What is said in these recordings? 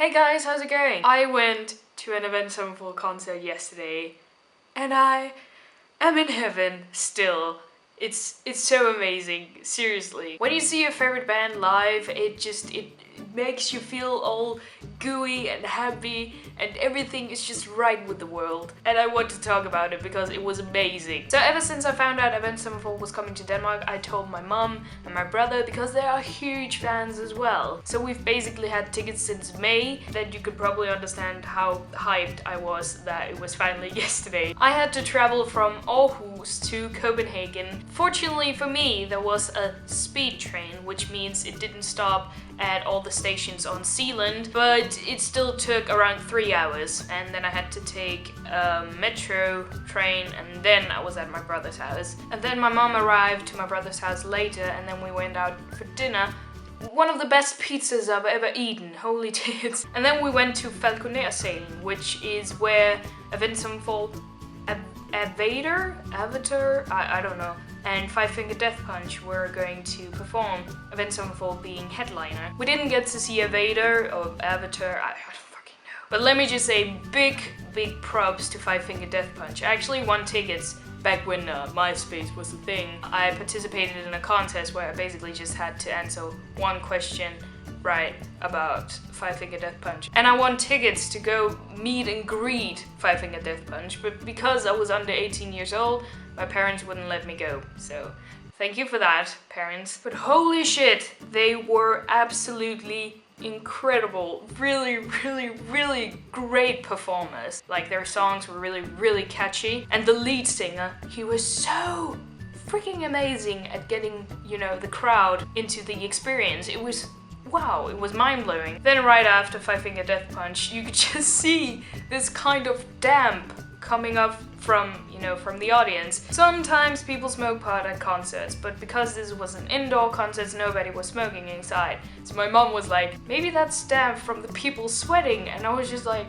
Hey guys, how's it going? I went to an Avenged Sevenfold concert yesterday and I am in heaven still. It's so amazing, seriously. When you see your favorite band live, it makes you feel all gooey and happy and everything is just right with the world. And I want to talk about it because it was amazing. So ever since I found out Avenged Sevenfold was coming to Denmark, I told my mom and my brother because they are huge fans as well. So we've basically had tickets since May. Then you could probably understand how hyped I was that it was finally yesterday. I had to travel from Aarhus to Copenhagen. Fortunately for me, there was a speed train, which means it didn't stop at all the stations on Zealand, but it still took around 3 hours, and then I had to take a metro train, and then I was at my brother's house. And then my mom arrived to my brother's house later, and then we went out for dinner. One of the best pizzas I've ever eaten, holy tits. And then we went to Falconer-salen, which is where Avenged Sevenfold, Avatar, I don't know, and Five Finger Death Punch were going to perform, Avenged Sevenfold being headliner. We didn't get to see Vader or Avatar, I don't fucking know. But let me just say big props to Five Finger Death Punch. I actually won tickets back when MySpace was a thing. I participated in a contest where I basically just had to answer one question right about Five Finger Death Punch. And I won tickets to go meet and greet Five Finger Death Punch, but because I was under 18 years old, my parents wouldn't let me go. So thank you for that, parents. But holy shit, they were absolutely incredible. Really great performers. Like, their songs were really catchy. And the lead singer, he was so freaking amazing at getting, you know, the crowd into the experience. It was wow, it was mind-blowing. Then right after Five Finger Death Punch, you could just see this kind of damp coming up from, you know, from the audience. Sometimes people smoke pot at concerts, but because this was an indoor concert, nobody was smoking inside. So my mom was like, maybe that's damp from the people sweating, and I was just like,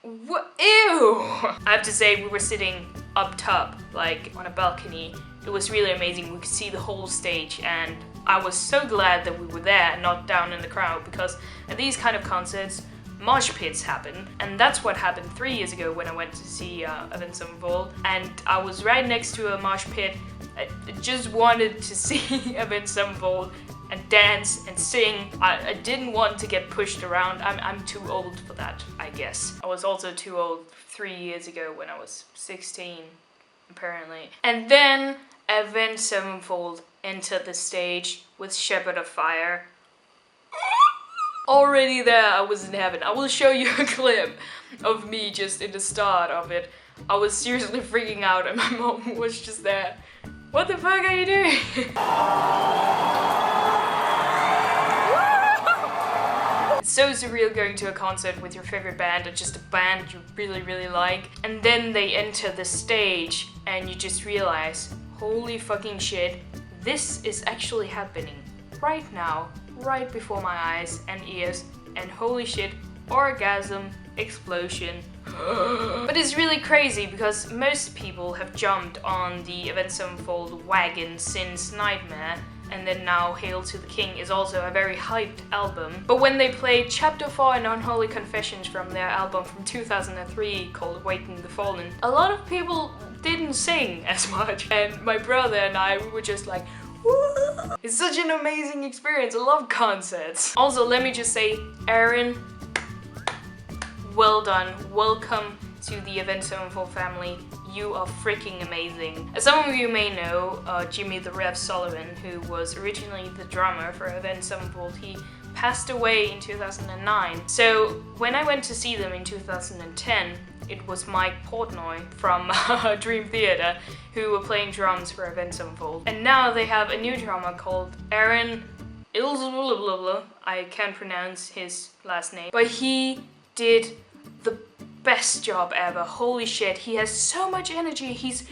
what? Ew! I have to say, we were sitting up top, like on a balcony. It was really amazing. We could see the whole stage, and I was so glad that we were there and not down in the crowd, because at these kind of concerts, mosh pits happen, and that's what happened 3 years ago when I went to see Avenged Sevenfold, and I was right next to a mosh pit. I just wanted to see Avenged Sevenfold and dance and sing. I didn't want to get pushed around. I'm too old for that, I guess. I was also too old 3 years ago when I was 16, apparently. And then Avenged Sevenfold entered the stage with Shepherd of Fire. Already there, I was in heaven. I will show you a clip of me just in the start of it. I was seriously freaking out and my mom was just there. What the fuck are you doing? It's so surreal going to a concert with your favorite band, or just a band you really like, and then they enter the stage and you just realize, holy fucking shit, this is actually happening right now, right before my eyes and ears, and holy shit, orgasm, explosion. But it's really crazy because most people have jumped on the Avenged Sevenfold wagon since Nightmare, and then now Hail to the King is also a very hyped album. But when they played Chapter 4 and Unholy Confessions from their album from 2003 called Awakening the Fallen, a lot of people didn't sing as much, and my brother and I, we were just like, woo! It's such an amazing experience. I love concerts. Also, let me just say, Aaron, well done. Welcome to the Avenged Sevenfold family. You are freaking amazing. As some of you may know, Jimmy the Rev Sullivan, who was originally the drummer for Avenged Sevenfold, he passed away in 2009. So when I went to see them in 2010, it was Mike Portnoy from Dream Theater who were playing drums for Avenged Sevenfold. And now they have a new drummer called Aaron Ilzblah. I can't pronounce his last name, but he did the best job ever. Holy shit, he has so much energy. He's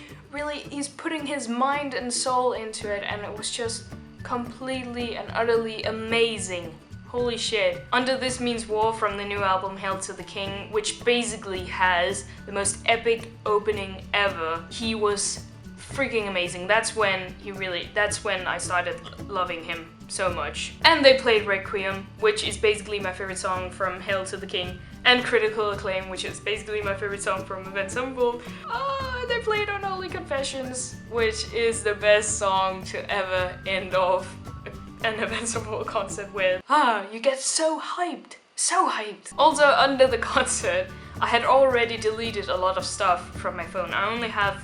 putting his mind and soul into it, and it was just completely and utterly amazing. Holy shit. Under This Means War from the new album Hail to the King, which basically has the most epic opening ever. He was freaking amazing. That's when I started loving him so much. And they played Requiem, which is basically my favorite song from Hail to the King, and Critical Acclaim, which is basically my favorite song from Avenged Sevenfold. They played Unholy Confessions, which is the best song to ever end off an Avenged Sevenfold concert with. You get so hyped. So hyped. Also, under the concert, I had already deleted a lot of stuff from my phone. I only have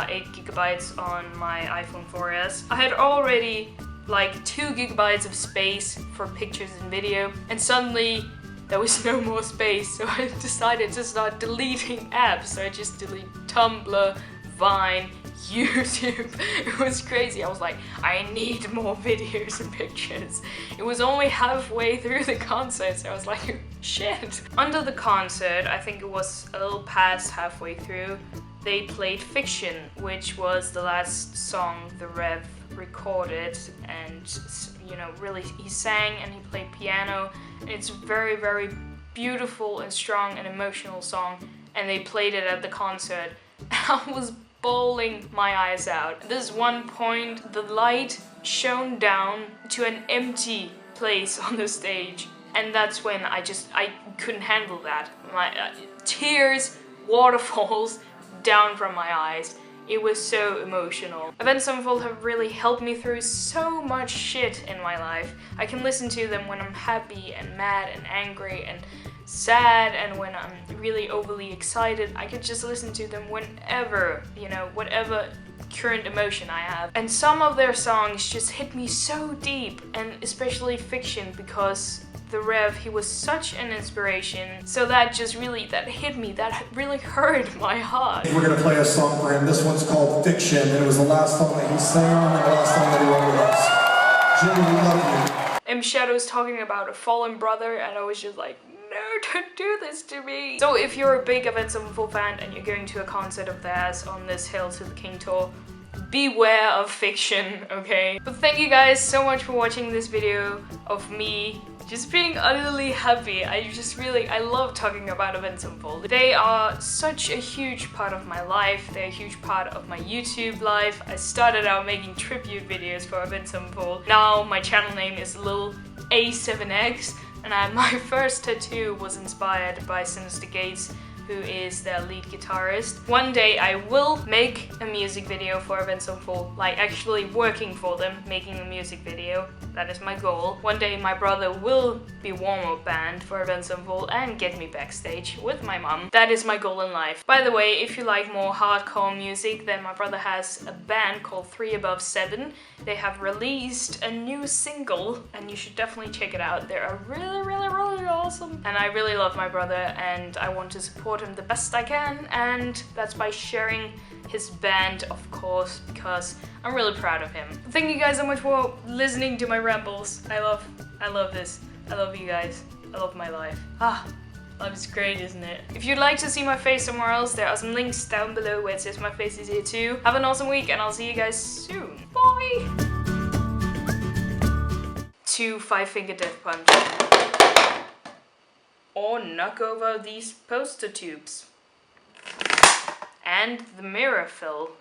8 GB on my iPhone 4S. I had already like 2 GB of space for pictures and video, and suddenly there was no more space, so I decided to start deleting apps. So I just deleted Tumblr, Vine, YouTube. It was crazy. I was like, I need more videos and pictures. It was only halfway through the concert, so I was like, shit. Under the concert, I think it was a little past halfway through, they played Fiction, which was the last song the Rev recorded, and you know, really he sang and he played piano, and it's very, very beautiful and strong and emotional song, and they played it at the concert. I was bawling my eyes out. At this one point, the light shone down to an empty place on the stage, and that's when I couldn't handle that. My tears, waterfalls down from my eyes. It was so emotional. Avenged Sevenfold have really helped me through so much shit in my life. I can listen to them when I'm happy and mad and angry and sad, and when I'm really overly excited. I could just listen to them whenever, you know, whatever current emotion I have. And some of their songs just hit me so deep, and especially Fiction, because the Rev, he was such an inspiration. So that just really, that hit me, that really hurt my heart. We're gonna play a song for him. This one's called Fiction, and it was the last song that he sang on and the last song that he wrote with us. Jimmy, we love you. M Shadow's talking about a fallen brother, and I was just like, no, don't do this to me. So if you're a big Avenged Sevenfold fan and you're going to a concert of theirs on this Hail to the King tour, beware of Fiction, okay? But thank you guys so much for watching this video of me just being utterly happy. I love talking about Avenged Sevenfold. They are such a huge part of my life. They're a huge part of my YouTube life. I started out making tribute videos for Avenged Sevenfold. Now my channel name is Lil A7X, and my first tattoo was inspired by Sinister Gates, who is their lead guitarist. One day I will make a music video for Avenged Sevenfold, like actually working for them, making a music video. That is my goal. One day my brother will be warm-up band for Avenged Sevenfold and get me backstage with my mom. That is my goal in life. By the way, if you like more hardcore music, then my brother has a band called 3 Above 7. They have released a new single, and you should definitely check it out. They're really, really, really awesome. And I really love my brother, and I want to support him the best I can, and that's by sharing his band, of course, because I'm really proud of him. Thank you guys so much for listening to my rambles. I love this. I love you guys. I love my life. Life is great, isn't it? If you'd like to see my face somewhere else, there are some links down below where it says my face is here too. Have an awesome week, and I'll see you guys soon. Bye! 2 5-finger death punch. Or knock over these poster tubes. And the mirror fill.